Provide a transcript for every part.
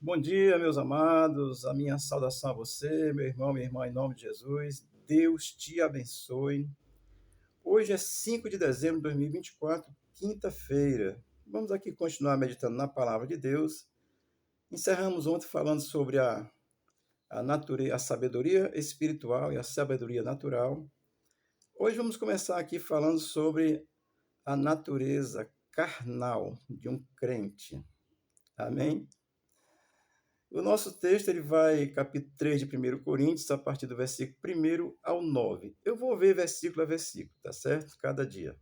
Bom dia, meus amados. A minha saudação a você, meu irmão, minha irmã, em nome de Jesus. Deus te abençoe. Hoje é 5 de dezembro de 2024, quinta-feira. Vamos aqui continuar meditando na palavra de Deus. Encerramos ontem falando sobre a natureza, a sabedoria espiritual e a sabedoria natural. Hoje vamos começar aqui falando sobre a natureza carnal de um crente. Amém? O nosso texto ele vai, capítulo 3 de 1 Coríntios, a partir do versículo 1 ao 9. Eu vou ver versículo a versículo, tá certo? Cada dia.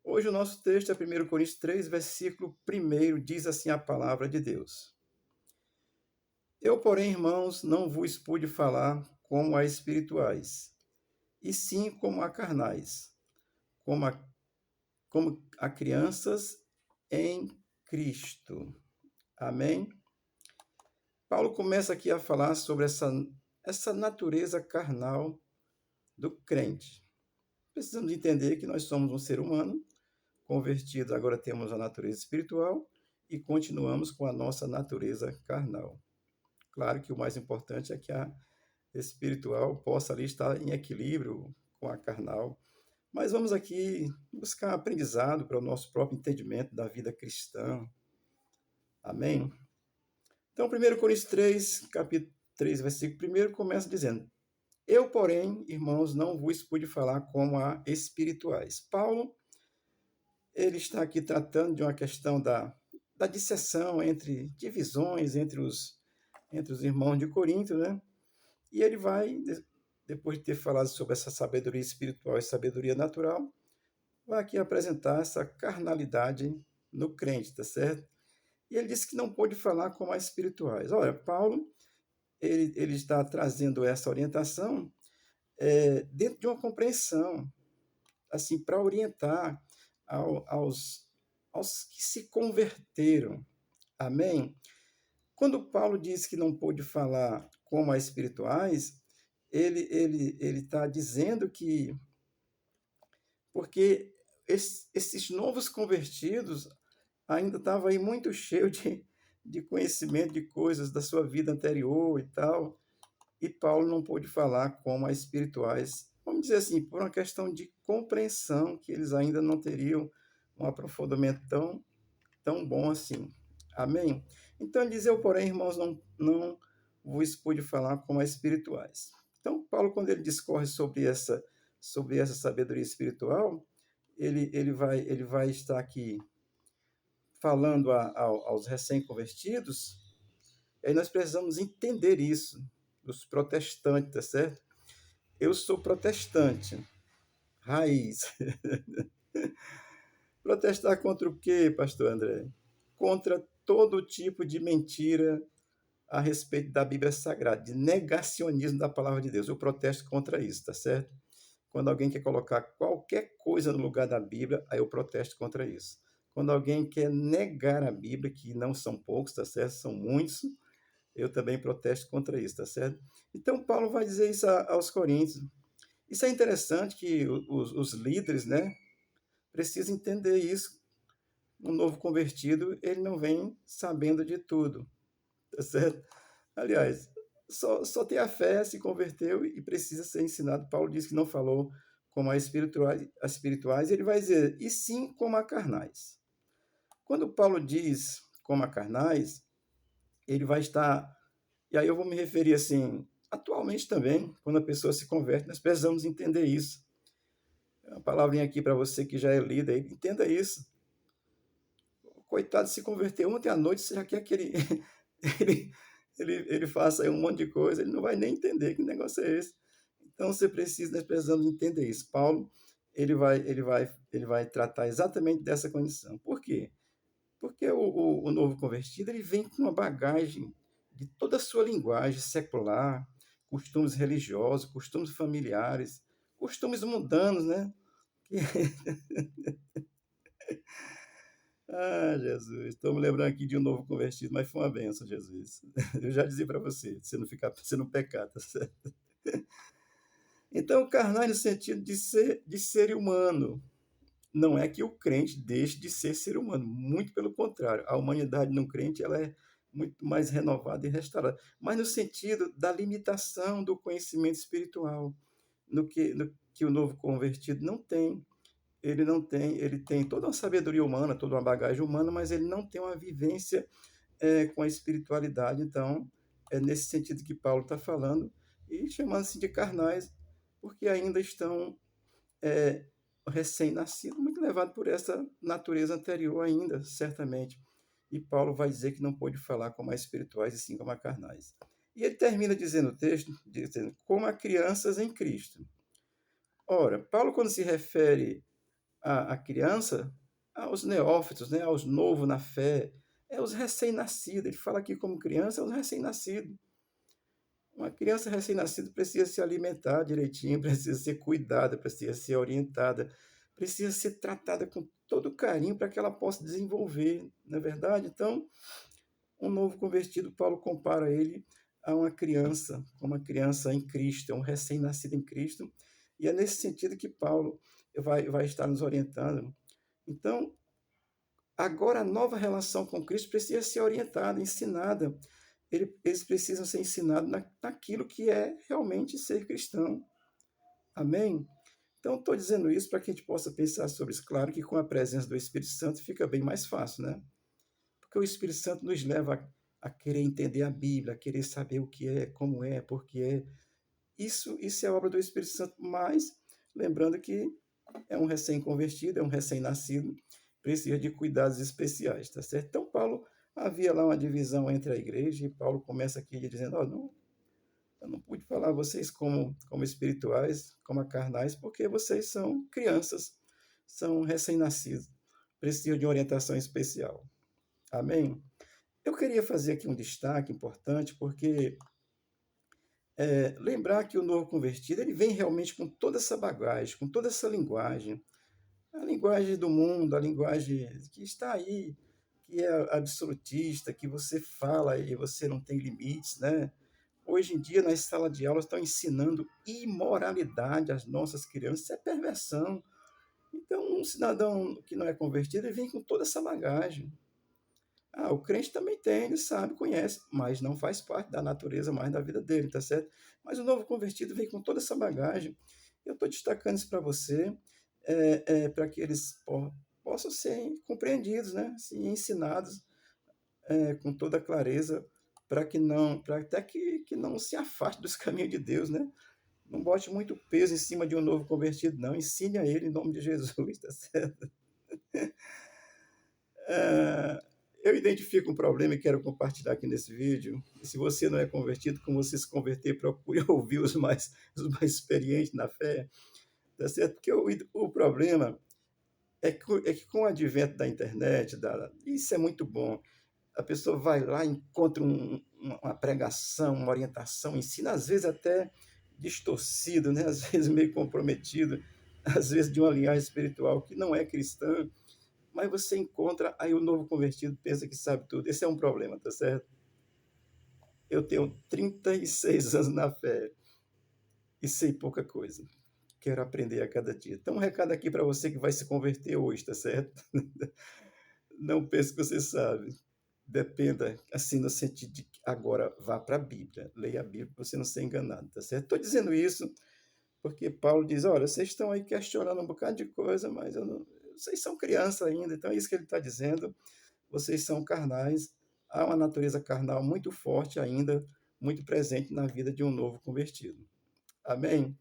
Hoje o nosso texto é 1 Coríntios 3, versículo 1, diz assim a palavra de Deus. Eu, porém, irmãos, não vos pude falar como a espirituais, e sim como a carnais, como a crianças em Cristo. Amém? Paulo começa aqui a falar sobre essa natureza carnal do crente. Precisamos entender que nós somos um ser humano convertido, agora temos a natureza espiritual e continuamos com a nossa natureza carnal. Claro que o mais importante é que a espiritual possa ali estar em equilíbrio com a carnal, mas vamos aqui buscar aprendizado para o nosso próprio entendimento da vida cristã. Amém? Então, 1 Coríntios 3, capítulo 3, versículo 1, começa dizendo: Eu, porém, irmãos, não vos pude falar como a espirituais. Paulo, ele está aqui tratando de uma questão da disseção entre divisões entre os irmãos de Corinto, né? E ele vai, depois de ter falado sobre essa sabedoria espiritual e sabedoria natural, vai aqui apresentar essa carnalidade no crente, tá certo? E ele disse que não pôde falar como a espirituais. Olha, Paulo, ele está trazendo essa orientação dentro de uma compreensão, assim, para orientar aos que se converteram. Amém? Quando Paulo diz que não pôde falar como a espirituais, ele está dizendo que, porque esses novos convertidos ainda estavam aí muito cheios de conhecimento de coisas da sua vida anterior e tal, e Paulo não pôde falar como a espirituais, vamos dizer assim, por uma questão de compreensão, que eles ainda não teriam um aprofundamento tão bom assim. Amém? Então ele diz: Eu, porém, irmãos, não vos pude falar como a espirituais. Então, Paulo, quando ele discorre sobre essa sabedoria espiritual, ele vai estar aqui falando aos recém-convertidos. Aí nós precisamos entender isso, dos protestantes, tá certo? Eu sou protestante, raiz. Protestar contra o quê, pastor André? Contra todo tipo de mentira a respeito da Bíblia Sagrada, de negacionismo da palavra de Deus. Eu protesto contra isso, tá certo? Quando alguém quer colocar qualquer coisa no lugar da Bíblia, aí eu protesto contra isso. Quando alguém quer negar a Bíblia, que não são poucos, tá certo? São muitos, eu também protesto contra isso, tá certo? Então, Paulo vai dizer isso aos Coríntios. Isso é interessante que os líderes, né, precisam entender isso. Um novo convertido, ele não vem sabendo de tudo, tá certo? Aliás, só tem a fé, se converteu e precisa ser ensinado. Paulo diz que não falou como as espirituais, ele vai dizer, e sim como a carnais. Quando Paulo diz como a carnais, ele vai estar, e aí eu vou me referir assim, atualmente também, quando a pessoa se converte, nós precisamos entender isso. Uma palavrinha aqui para você que já é líder, entenda isso. O coitado se converteu ontem à noite, você já quer que ele, ele, ele faça aí um monte de coisa, ele não vai nem entender que negócio é esse. Então nós precisamos entender isso. Paulo, ele vai tratar exatamente dessa condição. Por quê? Porque o novo convertido, ele vem com uma bagagem de toda a sua linguagem secular, costumes religiosos, costumes familiares, costumes mundanos, né? Ah, Jesus, estou me lembrando aqui de um novo convertido, mas foi uma benção, Jesus. Eu já dizia para você não pecar, tá certo? Então, carnal no sentido de ser humano. Não é que o crente deixe de ser humano, muito pelo contrário. A humanidade no crente ela é muito mais renovada e restaurada, mas no sentido da limitação do conhecimento espiritual, no que o novo convertido não tem. Ele não tem, ele tem toda uma sabedoria humana, toda uma bagagem humana, mas ele não tem uma vivência com a espiritualidade. Então, é nesse sentido que Paulo está falando, e chamando-se de carnais, porque ainda estão é, recém-nascidos, muito levado por essa natureza anterior ainda, certamente. E Paulo vai dizer que não pôde falar como a espirituais e sim como a carnais. E ele termina dizendo o texto, dizendo, como a crianças em Cristo. Ora, Paulo, quando se refere à criança, aos neófitos, né, aos novos na fé, é os recém-nascidos. Ele fala aqui como criança, é os recém-nascidos. Uma criança recém-nascida precisa se alimentar direitinho, precisa ser cuidada, precisa ser orientada, precisa ser tratada com todo carinho para que ela possa desenvolver, não é verdade? Então, um novo convertido, Paulo compara ele a uma criança, como uma criança em Cristo, é um recém-nascido em Cristo, e é nesse sentido que Paulo vai estar nos orientando. Então, agora a nova relação com Cristo precisa ser orientada, ensinada. Eles precisam ser ensinados naquilo que é realmente ser cristão. Amém? Então, estou dizendo isso para que a gente possa pensar sobre isso. Claro que com a presença do Espírito Santo fica bem mais fácil, né? Porque o Espírito Santo nos leva a querer entender a Bíblia, a querer saber o que é, como é, por que é. Isso é obra do Espírito Santo, mas lembrando que é um recém-convertido, é um recém-nascido, precisa de cuidados especiais, tá certo? Então, Paulo, havia lá uma divisão entre a igreja, e Paulo começa aqui dizendo, não, eu não pude falar a vocês como espirituais, como carnais, porque vocês são crianças, são recém-nascidos, precisam de uma orientação especial. Amém? Eu queria fazer aqui um destaque importante, porque lembrar que o novo convertido ele vem realmente com toda essa bagagem, com toda essa linguagem, a linguagem do mundo, a linguagem que está aí, que é absolutista, que você fala e você não tem limites, né? Hoje em dia, nas salas de aula, estão ensinando imoralidade às nossas crianças, isso é perversão. Então, um cidadão que não é convertido, ele vem com toda essa bagagem. O crente também tem, ele sabe, conhece, mas não faz parte da natureza mais da vida dele, tá certo? Mas o novo convertido vem com toda essa bagagem. Eu estou destacando isso para você, para que eles possam ser compreendidos, né? Assim, ensinados com toda clareza, para até que não se afaste dos caminhos de Deus, né? Não bote muito peso em cima de um novo convertido, não. Ensine a ele em nome de Jesus, tá certo? Ah, eu identifico um problema e quero compartilhar aqui nesse vídeo. E se você não é convertido, como você se converter, procure ouvir os mais experientes na fé, tá certo? Porque o problema é que com o advento da internet, isso é muito bom. A pessoa vai lá, encontra uma pregação, uma orientação, ensina, às vezes até distorcido, né? Às vezes meio comprometido, às vezes de uma linhagem espiritual que não é cristã, mas você encontra, aí o novo convertido pensa que sabe tudo. Esse é um problema, tá certo? Eu tenho 36 anos na fé e sei pouca coisa. Quero aprender a cada dia. Então, um recado aqui para você que vai se converter hoje, tá certo? Não pense que você sabe. Dependa, assim, no sentido de que agora vá para a Bíblia, leia a Bíblia para você não ser enganado, tá certo? Estou dizendo isso porque Paulo diz, olha, vocês estão aí questionando um bocado de coisa, mas vocês são crianças ainda, então é isso que ele está dizendo, vocês são carnais, há uma natureza carnal muito forte ainda, muito presente na vida de um novo convertido. Amém?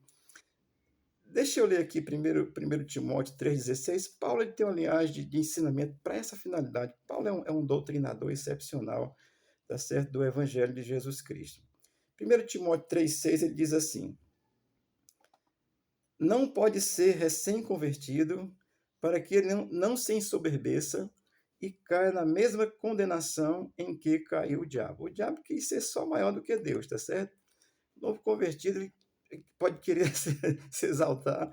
Deixa eu ler aqui primeiro Timóteo 3,16. Paulo ele tem uma linhagem de ensinamento para essa finalidade. Paulo é um doutrinador excepcional, tá certo? Do Evangelho de Jesus Cristo. 1 Timóteo 3,6 ele diz assim: não pode ser recém-convertido para que ele não se ensoberbeça e caia na mesma condenação em que caiu o diabo. O diabo quis ser só maior do que Deus, tá certo? O novo convertido ele pode querer se exaltar.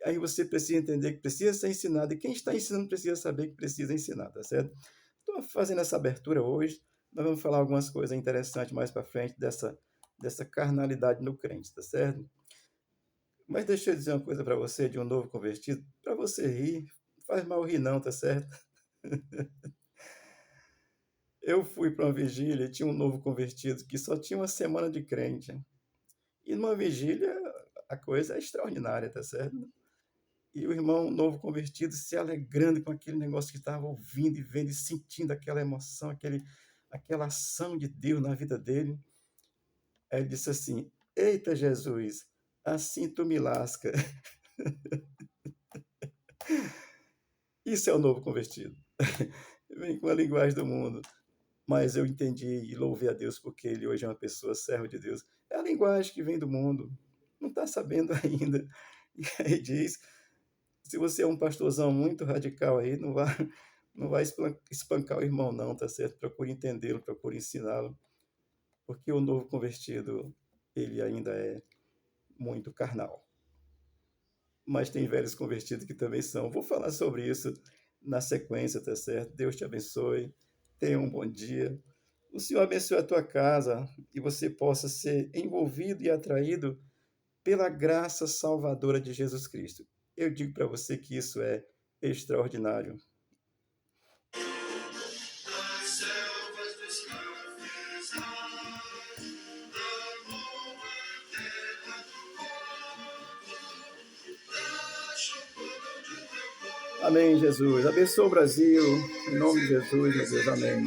Aí você precisa entender que precisa ser ensinado, e quem está ensinando precisa saber que precisa ensinar, tá certo? Estou fazendo essa abertura hoje, nós vamos falar algumas coisas interessantes mais para frente dessa carnalidade no crente, tá certo? Mas deixa eu dizer uma coisa para você de um novo convertido, para você rir, não faz mal rir não, tá certo? Eu fui para uma vigília e tinha um novo convertido que só tinha uma semana de crente. E numa vigília a coisa é extraordinária, tá certo? E o irmão novo convertido se alegrando com aquele negócio que estava ouvindo e vendo e sentindo aquela emoção, aquela ação de Deus na vida dele. Aí ele disse assim: Eita Jesus, assim tu me lasca. Isso é o novo convertido. Vem com a linguagem do mundo. Mas eu entendi e louvei a Deus porque ele hoje é uma pessoa servo de Deus. É a linguagem que vem do mundo. Não está sabendo ainda. E aí diz, se você é um pastorzão muito radical aí, não vai espancar o irmão não, tá certo? Procure entendê-lo, procure ensiná-lo, porque o novo convertido, ele ainda é muito carnal. Mas tem velhos convertidos que também são. Vou falar sobre isso na sequência, tá certo? Deus te abençoe. Tenha um bom dia. O Senhor abençoe a tua casa e você possa ser envolvido e atraído pela graça salvadora de Jesus Cristo. Eu digo para você que isso é extraordinário. Amém, Jesus. Abençoa o Brasil. Em nome de Jesus, meu Deus. Amém.